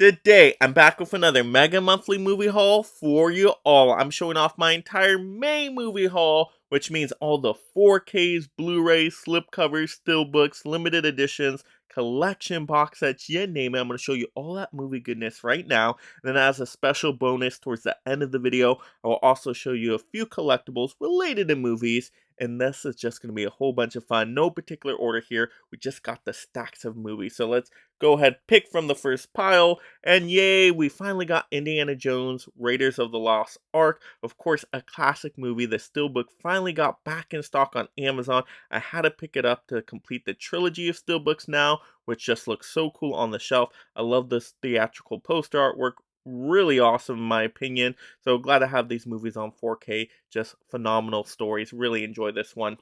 Today, I'm back with another Mega Monthly Movie Haul for you all. I'm showing off my entire May movie haul, which means all the 4Ks, Blu-rays, slipcovers, steelbooks, limited editions, collection box sets, you name it. I'm going to show you all that movie goodness right now. And then as a special bonus towards the end of the video, I will also show you a few collectibles related to movies. And this is just going to be a whole bunch of fun. No particular order here. We just got the stacks of movies. So let's go ahead, pick from the first pile. And yay, we finally got Indiana Jones, Raiders of the Lost Ark. Of course, a classic movie. The Steelbook finally got back in stock on Amazon. I had to pick it up to complete the trilogy of Steelbooks now, which just looks so cool on the shelf. I love this theatrical poster artwork. Really awesome in my opinion. So glad to have these movies on 4K. Just phenomenal stories. Really enjoy this one.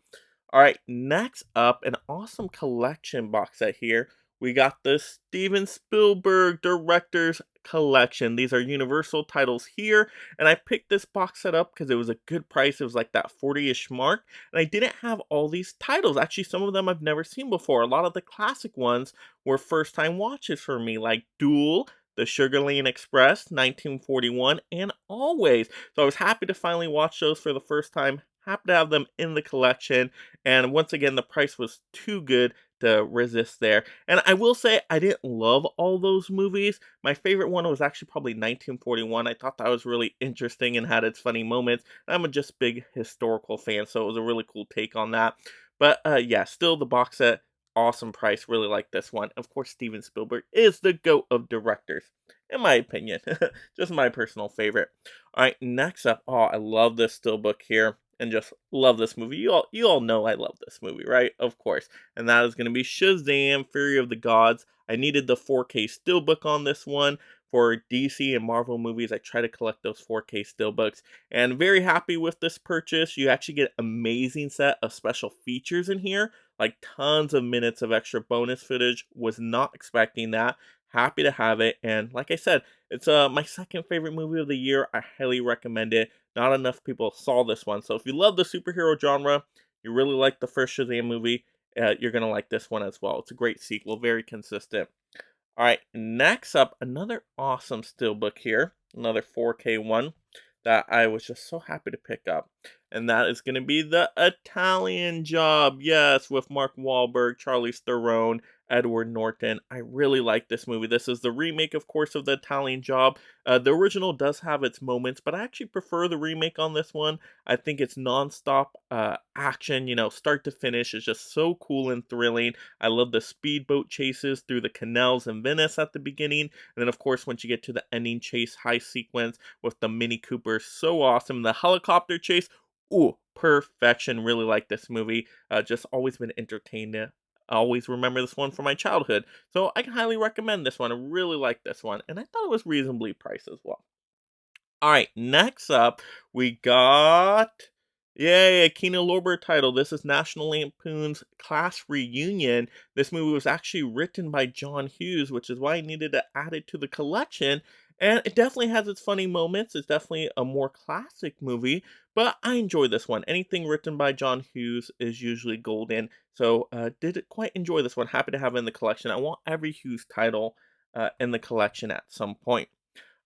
Alright, next up, an awesome collection box set here. We got the Steven Spielberg Director's Collection. These are Universal titles here, and I picked this box set up because it was a good price. It was like that 40-ish mark, and I didn't have all these titles. Actually, some of them I've never seen before. A lot of the classic ones were first-time watches for me, like Duel, The Sugarland Express, 1941, and Always. So I was happy to finally watch those for the first time. Happy to have them in the collection, and once again, the price was too good to resist there. And I will say, I didn't love all those movies. My favorite one was actually probably 1941. I thought that was really interesting and had its funny moments. I'm a just big historical fan, so it was a really cool take on that. But yeah, still the box set, awesome price. Really like this one. Of course, Steven Spielberg is the GOAT of directors, in my opinion. Just my personal favorite. All right, next up, oh, I love this steelbook here and just love this movie. You all know I love this movie, right? Of course. And that is going to be Shazam! Fury of the Gods. I needed the 4K steelbook on this one. For DC and Marvel movies, I try to collect those 4K steelbooks. And very happy with this purchase. You actually get an amazing set of special features in here. Like tons of minutes of extra bonus footage. Was not expecting that. Happy to have it. And like I said, it's my second favorite movie of the year. I highly recommend it. Not enough people saw this one. So if you love the superhero genre, you really like the first Shazam movie, you're going to like this one as well. It's a great sequel, very consistent. All right, next up, another awesome steelbook here, another 4K one that I was just so happy to pick up. And that is going to be The Italian Job. Yes, with Mark Wahlberg, Charlize Theron, Edward Norton. I really like this movie. This is the remake, of course, of The Italian Job. The original does have its moments, but I actually prefer the remake on this one. I think it's nonstop action, start to finish. It's just so cool and thrilling. I love the speedboat chases through the canals in Venice at the beginning. And then, of course, once you get to the ending chase heist sequence with the Mini Cooper, so awesome. The helicopter chase, ooh, perfection. Really like this movie. Just always been entertained. I always remember this one from my childhood. So I can highly recommend this one. I really like this one. And I thought it was reasonably priced as well. Alright, next up, we got... Yay, a Kino Lorber title. This is National Lampoon's Class Reunion. This movie was actually written by John Hughes, which is why I needed to add it to the collection. And it definitely has its funny moments. It's definitely a more classic movie, but I enjoy this one. Anything written by John Hughes is usually golden. So did quite enjoy this one. Happy to have it in the collection. I want every Hughes title in the collection at some point.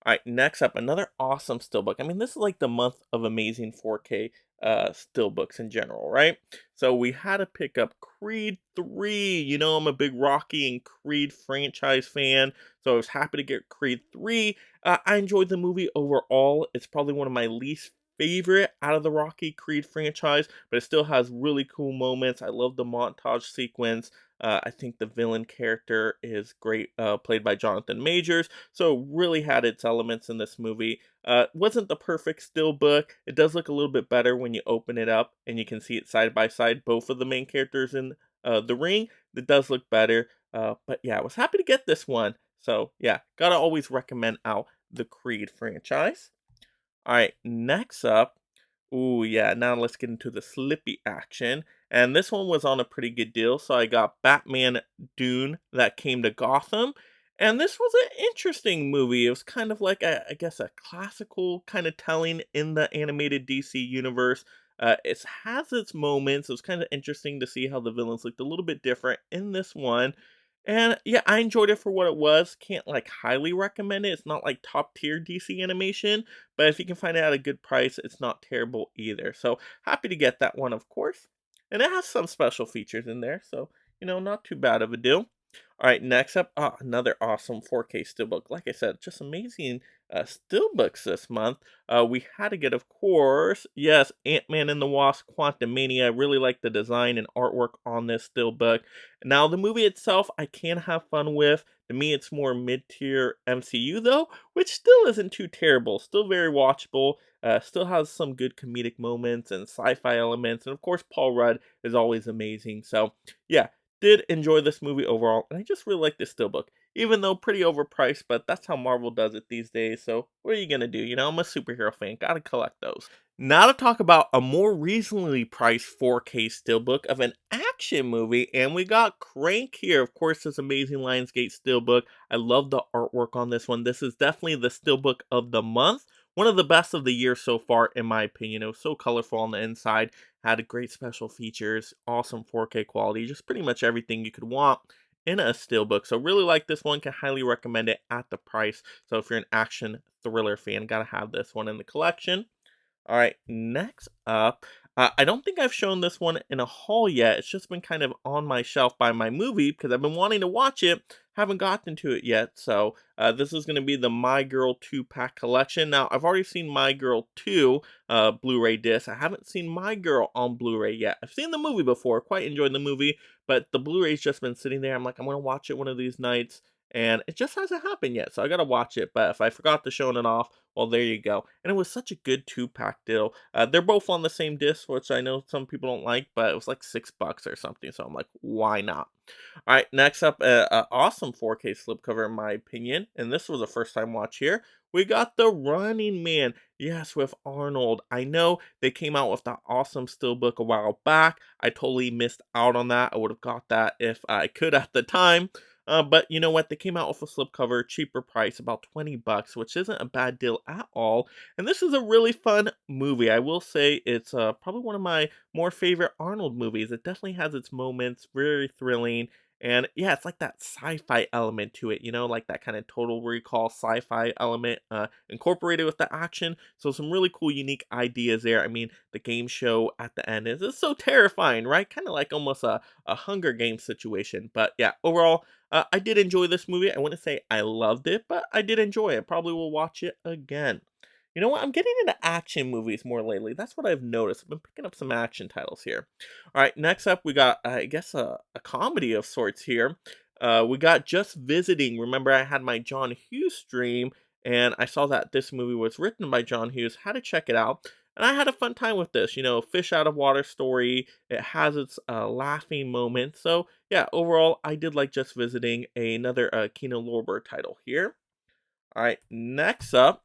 All right, next up, another awesome steelbook. I mean, this is like the month of amazing 4K steelbooks in general, right? So we had to pick up Creed 3. I'm a big Rocky and Creed franchise fan, so I was happy to get Creed 3. I enjoyed the movie overall. It's probably one of my least favorite out of the Rocky Creed franchise, but it still has really cool moments. I love the montage sequence. I think the villain character is great, played by Jonathan Majors. So really had its elements in this movie. Wasn't the perfect still book. It does look a little bit better when you open it up and you can see it side by side, both of the main characters in the ring. It does look better. But yeah, I was happy to get this one. So yeah, gotta always recommend out the Creed franchise. All right, next up. Ooh, yeah, now let's get into the Slippy action. And this one was on a pretty good deal, so I got Batman Dune That Came to Gotham. And this was an interesting movie. It was kind of like, I guess, a classical kind of telling in the animated DC universe. It has its moments. It was kind of interesting to see how the villains looked a little bit different in this one. And yeah, I enjoyed it for what it was. Can't like highly recommend it. It's not like top tier DC animation, but if you can find it at a good price, it's not terrible either. So happy to get that one, of course. And it has some special features in there, so not too bad of a deal. All right, next up, another awesome 4K steelbook. Like I said, just amazing steelbooks this month. We had to get, of course, yes, Ant-Man and the Wasp: Quantumania. Really like the design and artwork on this steelbook. Now, the movie itself, I can have fun with. To me, it's more mid-tier MCU though, which still isn't too terrible. Still very watchable. Still has some good comedic moments and sci-fi elements, and of course, Paul Rudd is always amazing. So, yeah, did enjoy this movie overall, and I just really like this steelbook. Even though pretty overpriced, but that's how Marvel does it these days. So what are you gonna do? I'm a superhero fan. Gotta collect those. Now to talk about a more reasonably priced 4K steelbook of an action movie, and we got Crank here. Of course, this amazing Lionsgate steelbook. I love the artwork on this one. This is definitely the steelbook of the month. One of the best of the year so far, in my opinion. It was so colorful on the inside, had great special features, awesome 4K quality, just pretty much everything you could want in a steelbook. So really like this one, can highly recommend it at the price. So if you're an action thriller fan, gotta have this one in the collection. All right, next up, I don't think I've shown this one in a haul yet. It's just been kind of on my shelf by my movie because I've been wanting to watch it. Haven't gotten to it yet. So this is going to be the My Girl 2-pack collection. Now, I've already seen My Girl 2 Blu-ray disc. I haven't seen My Girl on Blu-ray yet. I've seen the movie before, quite enjoyed the movie, but the Blu-ray's just been sitting there. I'm like, I'm going to watch it one of these nights. And it just hasn't happened yet, so I gotta watch it. But if I forgot to show it off, well, there you go. And it was such a good 2-pack deal. They're both on the same disc, which I know some people don't like, but it was like $6 or something. So I'm like, why not? All right, next up, awesome 4K slipcover in my opinion, and this was a first time watch here. We got The Running Man, yes, with Arnold. I know they came out with that awesome steelbook a while back. I totally missed out on that. I would have got that if I could at the time. But you know what? They came out with a slipcover, cheaper price, about $20, which isn't a bad deal at all. And this is a really fun movie. I will say it's probably one of my more favorite Arnold movies. It definitely has its moments, very thrilling. And yeah, it's like that sci-fi element to it, like that kind of Total Recall sci-fi element incorporated with the action. So some really cool, unique ideas there. I mean, the game show at the end is so terrifying, right? Kind of like almost a Hunger Games situation. But yeah, overall, I did enjoy this movie. I wouldn't say I loved it, but I did enjoy it. Probably will watch it again. You know what? I'm getting into action movies more lately. That's what I've noticed. I've been picking up some action titles here. All right, next up, we got, I guess, a comedy of sorts here. We got Just Visiting. Remember, I had my John Hughes stream, and I saw that this movie was written by John Hughes. Had to check it out. And I had a fun time with this. Fish out of water story. It has its laughing moments. So, yeah, overall, I did like Just Visiting, another Kino Lorber title here. All right, next up,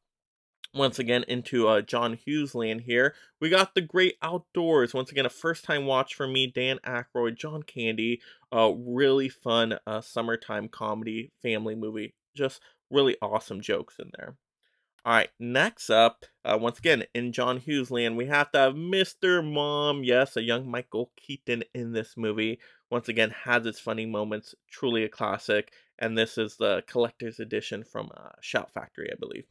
once again into John Hughes land here. We got The Great Outdoors. Once again, a first time watch for me. Dan Aykroyd, John Candy. Really fun summertime comedy family movie. Just really awesome jokes in there. All right, next up, once again, in John Hughes land, we have to have Mr. Mom. Yes, a young Michael Keaton in this movie. Once again, has its funny moments. Truly a classic. And this is the collector's edition from Shout Factory, I believe.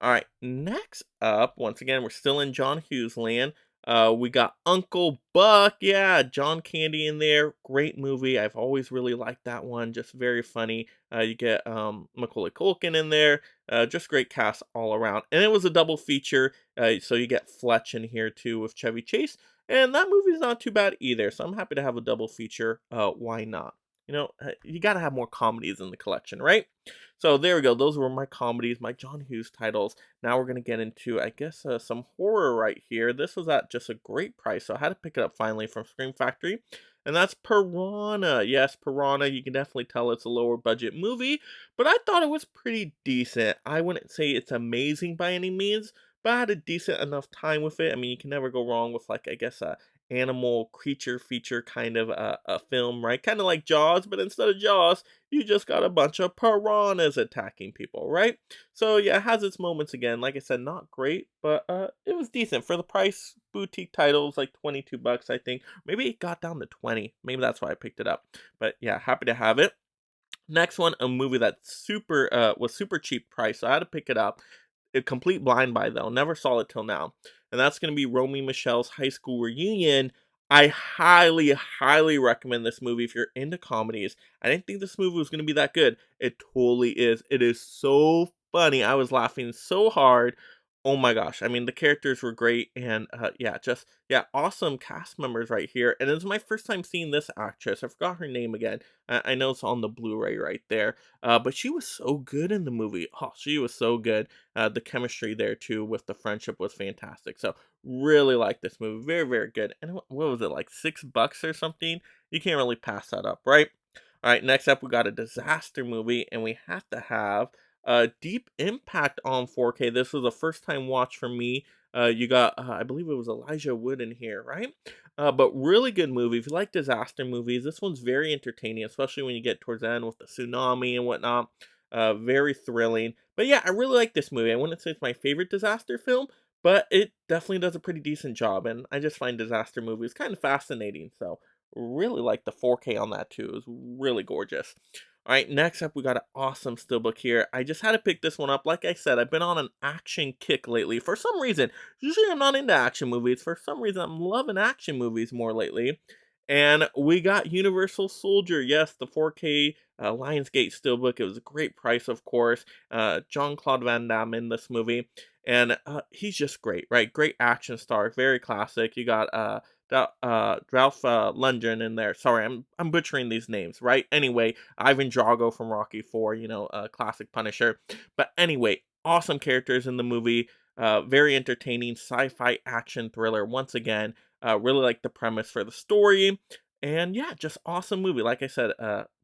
All right, next up, once again, we're still in John Hughes land. We got Uncle Buck. Yeah, John Candy in there. Great movie. I've always really liked that one. Just very funny. You get Macaulay Culkin in there. Just great cast all around. And it was a double feature. So you get Fletch in here too with Chevy Chase. And that movie's not too bad either. So I'm happy to have a double feature. Why not? You got to have more comedies in the collection, right? So there we go. Those were my comedies, my John Hughes titles. Now we're going to get into, I guess, some horror right here. This was at just a great price, so I had to pick it up finally from Scream Factory. And that's Piranha. Yes, Piranha. You can definitely tell it's a lower budget movie, but I thought it was pretty decent. I wouldn't say it's amazing by any means, but I had a decent enough time with it. I mean, you can never go wrong with, like, I guess, animal creature feature kind of a film, right? Kind of like Jaws, but instead of Jaws, you just got a bunch of piranhas attacking people, right? So yeah, it has its moments again. Like I said, not great, but it was decent for the price. Boutique titles like 22 bucks, I think. Maybe it got down to 20. Maybe that's why I picked it up. But yeah, happy to have it. Next one, a movie that super was super cheap price, so I had to pick it up. A complete blind buy though, never saw it till now. And that's gonna be Romy Michelle's High School Reunion. I highly, highly recommend this movie if you're into comedies. I didn't think this movie was gonna be that good. It totally is. It is so funny. I was laughing so hard. Oh my gosh. I mean, the characters were great and yeah, just yeah, awesome cast members right here. And it's my first time seeing this actress. I forgot her name again. I know it's on the Blu-ray right there. But she was so good in the movie. Oh, she was so good. The chemistry there too with the friendship was fantastic. So really like this movie. Very, very good. And what was it, like $6 or something? You can't really pass that up, right? All right, next up we got a disaster movie, and we have to have Deep Impact on 4K. This was a first time watch for me. You got, I believe it was Elijah Wood in here, right? But really good movie. If you like disaster movies, this one's very entertaining, especially when you get towards the end with the tsunami and whatnot. Very thrilling. But yeah, I really like this movie. I wouldn't say it's my favorite disaster film, but it definitely does a pretty decent job. And I just find disaster movies kind of fascinating. So really like the 4K on that too. It was really gorgeous. All right, next up, we got an awesome steelbook here. I just had to pick this one up. Like I said, I've been on an action kick lately. For some reason, usually I'm not into action movies. For some reason, I'm loving action movies more lately. And we got Universal Soldier. Yes, the 4K Lionsgate steelbook. It was a great price, of course. Jean-Claude Van Damme in this movie. And he's just great, right? Great action star. Very classic. You got Ralph Lundgren in there. Sorry, I'm butchering these names, right? Anyway, Ivan Drago from Rocky 4, classic Punisher. But anyway, awesome characters in the movie. Very entertaining sci-fi action thriller. Once again, really like the premise for the story. And yeah, just awesome movie. Like I said,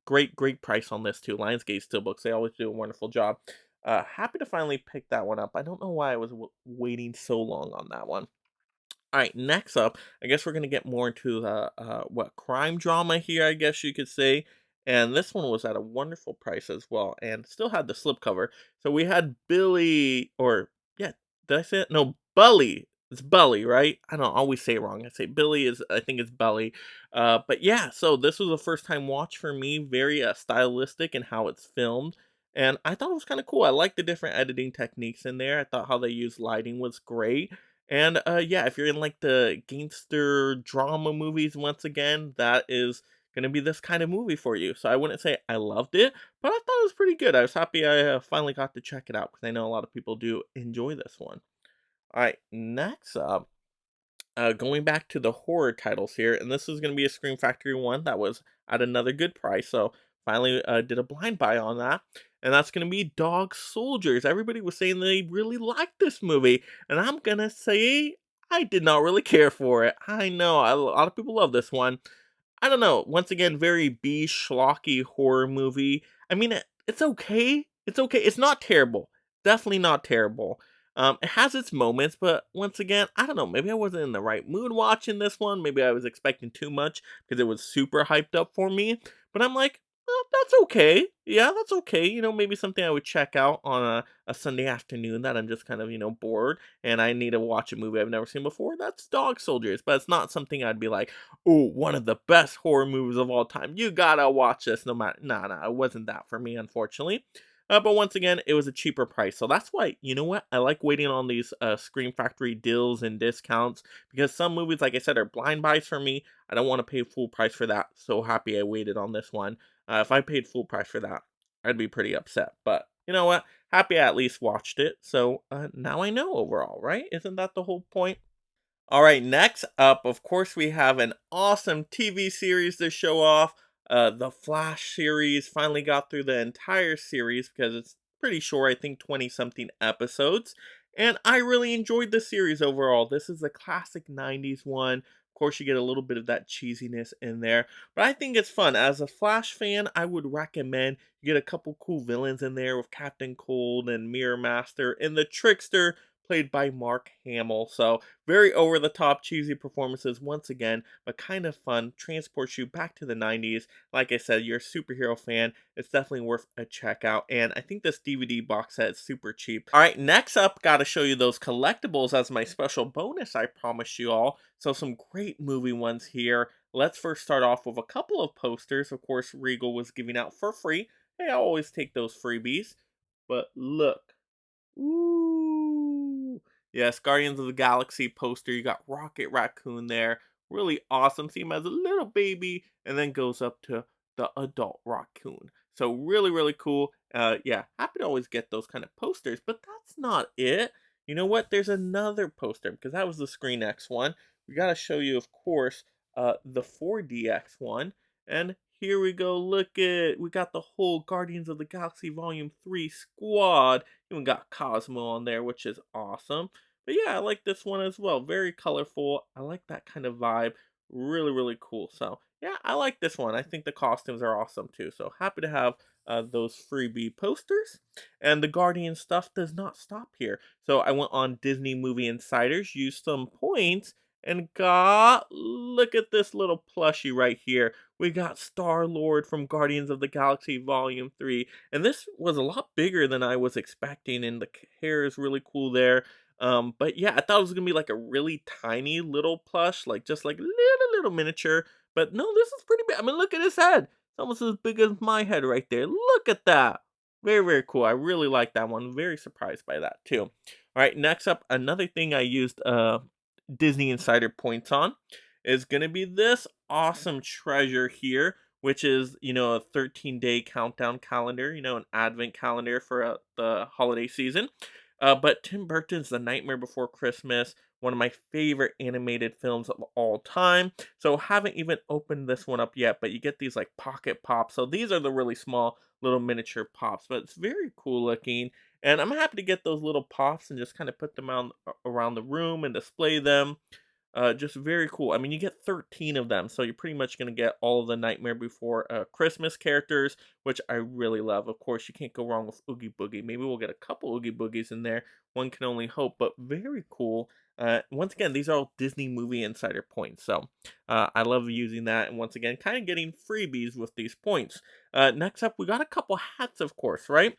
great price on this too. Lionsgate Steelbooks, they always do a wonderful job. Happy to finally pick that one up. I don't know why I was waiting so long on that one. All right, next up, I guess we're gonna get more into the what crime drama here, I guess you could say. And this one was at a wonderful price as well, and still had the slipcover. So we had Billy, or yeah, did I say it? No, Bully. It's Bully, right? I don't always say it wrong. I say Billy is, I think it's Bully. But yeah, so this was a first time watch for me. Very stylistic in how it's filmed. And I thought it was kind of cool. I like the different editing techniques in there. I thought how they used lighting was great. And yeah, if you're in like the gangster drama movies, once again, that is gonna be this kind of movie for you. So I wouldn't say I loved it, but I thought it was pretty good. I was happy I finally got to check it out because I know a lot of people do enjoy this one. All right, next up, going back to the horror titles here, and this is going to be a Scream Factory one that was at another good price. So finally did a blind buy on that, and that's going to be Dog Soldiers. Everybody was saying they really liked this movie, and I'm gonna say I did not really care for it. I know a lot of people love this one. I don't know. Once again, very B schlocky horror movie. I mean, it's okay. It's okay. It's not terrible. Definitely not terrible. It has its moments, but once again, I don't know. Maybe I wasn't in the right mood watching this one. Maybe I was expecting too much because it was super hyped up for me. But I'm like, oh, that's okay. Yeah, that's okay. Maybe something I would check out on a Sunday afternoon that I'm just kind of, bored and I need to watch a movie I've never seen before. That's Dog Soldiers. But it's not something I'd be like, oh, one of the best horror movies of all time. You gotta watch this no matter. Nah, it wasn't that for me, unfortunately. But once again, it was a cheaper price. So that's why, you know what? I like waiting on these Scream Factory deals and discounts because some movies, like I said, are blind buys for me. I don't want to pay full price for that. So happy I waited on this one. If I paid full price for that, I'd be pretty upset. But you know what? Happy I at least watched it. So now I know overall, right? Isn't that the whole point? All right, next up, of course, we have an awesome TV series to show off. The Flash series finally got through the entire series because it's pretty short, I think 20 something episodes. And I really enjoyed the series overall. This is a classic 90s one. Of course, you get a little bit of that cheesiness in there, but I think it's fun. As a Flash fan, I would recommend you get a couple cool villains in there with Captain Cold and Mirror Master and the Trickster played by Mark Hamill. So very over the top, cheesy performances once again, but kind of fun. Transports you back to the 90s. Like I said, you're a superhero fan. It's definitely worth a check out. And I think this DVD box set is super cheap. All right, next up, got to show you those collectibles as my special bonus I promised you all. So some great movie ones here. Let's first start off with a couple of posters. Of course, Regal was giving out for free. Hey, I always take those freebies. But look. Ooh. Yes, Guardians of the Galaxy poster. You got Rocket Raccoon there. Really awesome. See him as a little baby and then goes up to the adult raccoon. So really, really cool. Yeah, happy to always get those kind of posters, but that's not it. You know what? There's another poster because that was the Screen X one. We got to show you, of course, the 4DX one. And here we go. Look at, we got the whole Guardians of the Galaxy Volume 3 squad. Even got Cosmo on there, which is awesome. But yeah, I like this one as well. Very colorful. I like that kind of vibe. Really, really cool. So yeah, I like this one. I think the costumes are awesome too. So happy to have those freebie posters. And the Guardian stuff does not stop here. So I went on Disney Movie Insiders, used some points, and got, look at this little plushie right here. We got Star-Lord from Guardians of the Galaxy Volume 3. And this was a lot bigger than I was expecting, and the hair is really cool there. But yeah, I thought it was gonna be like a really tiny little plush, like just like little miniature. But no, this is pretty big. I mean, look at his head. It's almost as big as my head right there. Look at that. Very, very cool. I really like that one. Very surprised by that too. All right, next up, another thing I used Disney Insider points on is gonna be this awesome treasure here, which is, you know, a 13-day countdown calendar, you know, an advent calendar for the holiday season. But Tim Burton's The Nightmare Before Christmas, one of my favorite animated films of all time. So haven't even opened this one up yet, but you get these like pocket pops. So these are the really small little miniature pops, but it's very cool looking. And I'm happy to get those little pops and just kind of put them around the room and display them. Just very cool. I mean, you get 13 of them, so you're pretty much going to get all of the Nightmare Before Christmas characters, which I really love. Of course, you can't go wrong with Oogie Boogie. Maybe we'll get a couple Oogie Boogies in there. One can only hope, but very cool. Once again, these are all Disney Movie Insider points, so I love using that. And once again, kind of getting freebies with these points. Next up, we got a couple hats, of course, right?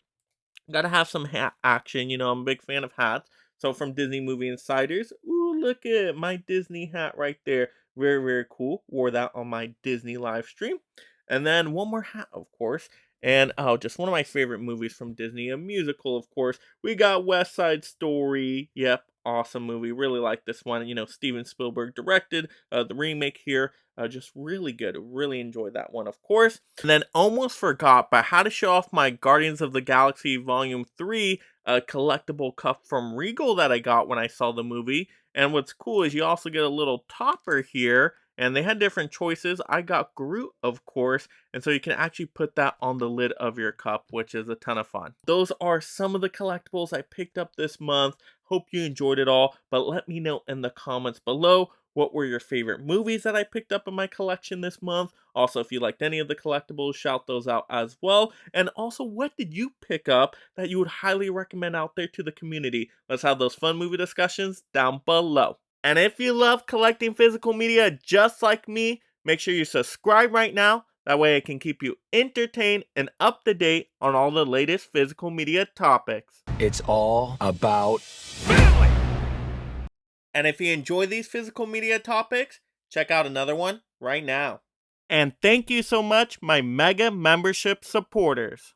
Gotta have some hat action. You know, I'm a big fan of hats. So from Disney Movie Insiders, ooh, look at my Disney hat right there. Very, very cool. Wore that on my Disney live stream. And then one more hat, of course. And oh, just one of my favorite movies from Disney, a musical, of course. We got West Side Story. Yep, awesome movie. Really like this one. You know, Steven Spielberg directed the remake here. Just really good. Really enjoyed that one, of course. And then almost forgot, but how to show off my Guardians of the Galaxy Volume 3 collectible cup from Regal that I got when I saw the movie. And what's cool is you also get a little topper here. And they had different choices. I got Groot, of course. And so you can actually put that on the lid of your cup, which is a ton of fun. Those are some of the collectibles I picked up this month. Hope you enjoyed it all. But let me know in the comments below, what were your favorite movies that I picked up in my collection this month? Also, if you liked any of the collectibles, shout those out as well. And also, what did you pick up that you would highly recommend out there to the community? Let's have those fun movie discussions down below. And if you love collecting physical media just like me, make sure you subscribe right now. That way I can keep you entertained and up to date on all the latest physical media topics. It's all about family! And if you enjoy these physical media topics, check out another one right now. And thank you so much, my mega membership supporters.